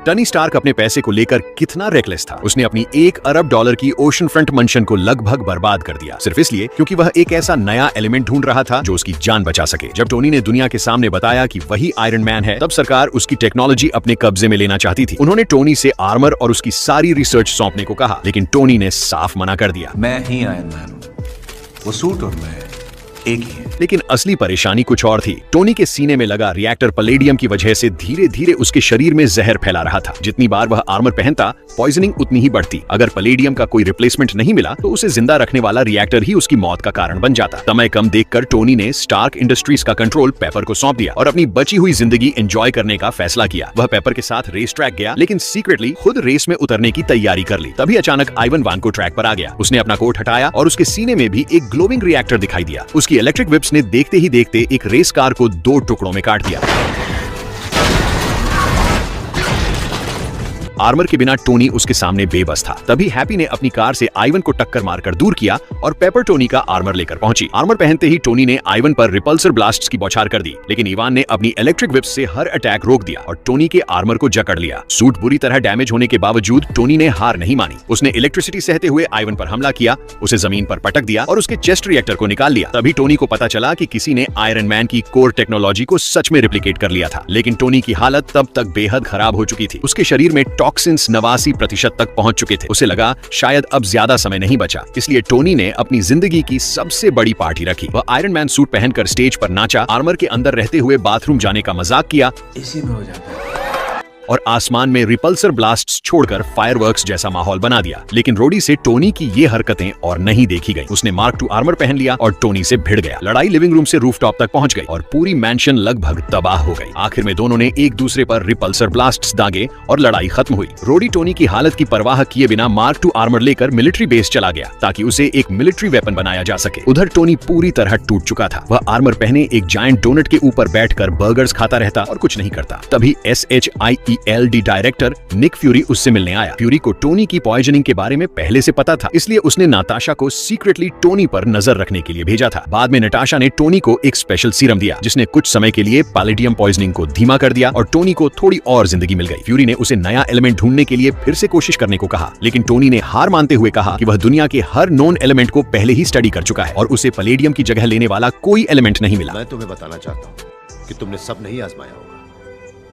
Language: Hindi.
टनी स्टार्क अपने पैसे को लेकर कितना रेकलेस था। उसने अपनी $1 अरब की ओशन फ्रंट मंशन को लगभग बर्बाद कर दिया, सिर्फ इसलिए क्योंकि वह एक ऐसा नया एलिमेंट ढूंढ रहा था जो उसकी जान बचा सके। जब टोनी ने दुनिया के सामने बताया कि वही आयरन मैन है, तब सरकार उसकी टेक्नोलॉजी अपने कब्जे में लेना चाहती थी। उन्होंने टोनी से आर्मर और उसकी सारी रिसर्च सौंपने को कहा, लेकिन टोनी ने साफ मना कर दिया। मैं ही आयरन मैन हूं, वो सूट और मैं एक ही है। लेकिन असली परेशानी कुछ और थी। टोनी के सीने में लगा रिएक्टर पैलेडियम की वजह से धीरे धीरे उसके शरीर में जहर फैला रहा था। जितनी बार वह आर्मर पहनता, पॉइजनिंग उतनी ही बढ़ती। अगर पैलेडियम का कोई रिप्लेसमेंट नहीं मिला तो उसे जिंदा रखने वाला रिएक्टर ही उसकी मौत का कारण बन जाता। समय कम देखकर टोनी ने स्टार्क इंडस्ट्रीज का कंट्रोल पेपर को सौंप दिया और अपनी बची हुई जिंदगी एंजॉय करने का फैसला किया। वह पेपर के साथ रेस ट्रैक गया, लेकिन सीक्रेटली खुद रेस में उतरने की तैयारी कर ली। तभी अचानक आइवन वांको ट्रैक पर आ गया। उसने अपना कोट हटाया और उसके सीने में भी एक ग्लोविंग रिएक्टर दिखाई दिया। उसकी इलेक्ट्रिक विप्स ने देखते ही देखते एक रेस कार को 2 टुकड़ों में काट दिया। आर्मर के बिना टोनी उसके सामने बेबस था। तभी हैप्पी ने अपनी कार से आइवन को टक्कर मारकर दूर किया और पेपर टोनी का आर्मर लेकर पहुंची। आर्मर पहनते ही टोनी ने आइवन पर रिपल्सर ब्लास्ट्स की बौछार कर दी, लेकिन इवान ने अपनी इलेक्ट्रिक विप्स से हर अटैक रोक दिया और टोनी के आर्मर को जकड़ लिया। सूट बुरी तरह डैमेज होने के बावजूद टोनी ने हार नहीं मानी। उसने इलेक्ट्रिसिटी सहते हुए आइवन पर हमला किया, उसे जमीन पर पटक दिया और उसके चेस्ट रिएक्टर को निकाल लिया। तभी टोनी को पता चला कि किसी ने आयरन मैन की कोर टेक्नोलॉजी को सच में रिप्लिकेट कर लिया था। लेकिन टोनी की हालत तब तक बेहद खराब हो चुकी थी। उसके शरीर में टॉक्सिन्स 89% तक पहुंच चुके थे। उसे लगा शायद अब ज्यादा समय नहीं बचा, इसलिए टोनी ने अपनी जिंदगी की सबसे बड़ी पार्टी रखी। वह आयरन मैन सूट पहनकर स्टेज पर नाचा, आर्मर के अंदर रहते हुए बाथरूम जाने का मजाक किया, इसी में हो जाता है, और आसमान में रिपल्सर ब्लास्ट्स छोड़कर फायरवर्क्स जैसा माहौल बना दिया। लेकिन रोडी से टोनी की ये हरकतें और नहीं देखी गई। उसने मार्क II आर्मर पहन लिया और टोनी से भिड़ गया। लड़ाई लिविंग रूम से रूफटॉप तक पहुंच गई और पूरी मैंशन लगभग तबाह हो गई। आखिर में दोनों ने एक दूसरे पर रिपल्सर ब्लास्ट्स दागे और लड़ाई खत्म हुई। रोडी टोनी की हालत की परवाह किए बिना मार्क II आर्मर लेकर मिलिट्री बेस चला गया ताकि उसे एक मिलिट्री वेपन बनाया जा सके। उधर टोनी पूरी तरह टूट चुका था। वह आर्मर पहने एक जायंट डोनट के ऊपर बैठकर बर्गर्स खाता रहता और कुछ नहीं करता। तभी SHIELD डायरेक्टर निक फ्यूरी उससे मिलने आया। फ्यूरी को टोनी की पॉइजनिंग के बारे में पहले से पता था, इसलिए उसने नाताशा को सीक्रेटली टोनी पर नजर रखने के लिए भेजा था। बाद में नताशा ने टोनी को एक स्पेशल सीरम दिया जिसने कुछ समय के लिए पैलेडियम पॉइजनिंग को धीमा कर दिया और टोनी को थोड़ी और जिंदगी मिल गई। फ्यूरी ने उसे नया एलिमेंट ढूंढने के लिए फिर से कोशिश करने को कहा, लेकिन टोनी ने हार मानते हुए कहा कि वह दुनिया के हर नोन एलिमेंट को पहले ही स्टडी कर चुका है और उसे पैलेडियम की जगह लेने वाला कोई एलिमेंट नहीं मिला। मैं तुम्हें बताना चाहता हूँ कि तुमने सब नहीं आजमाया।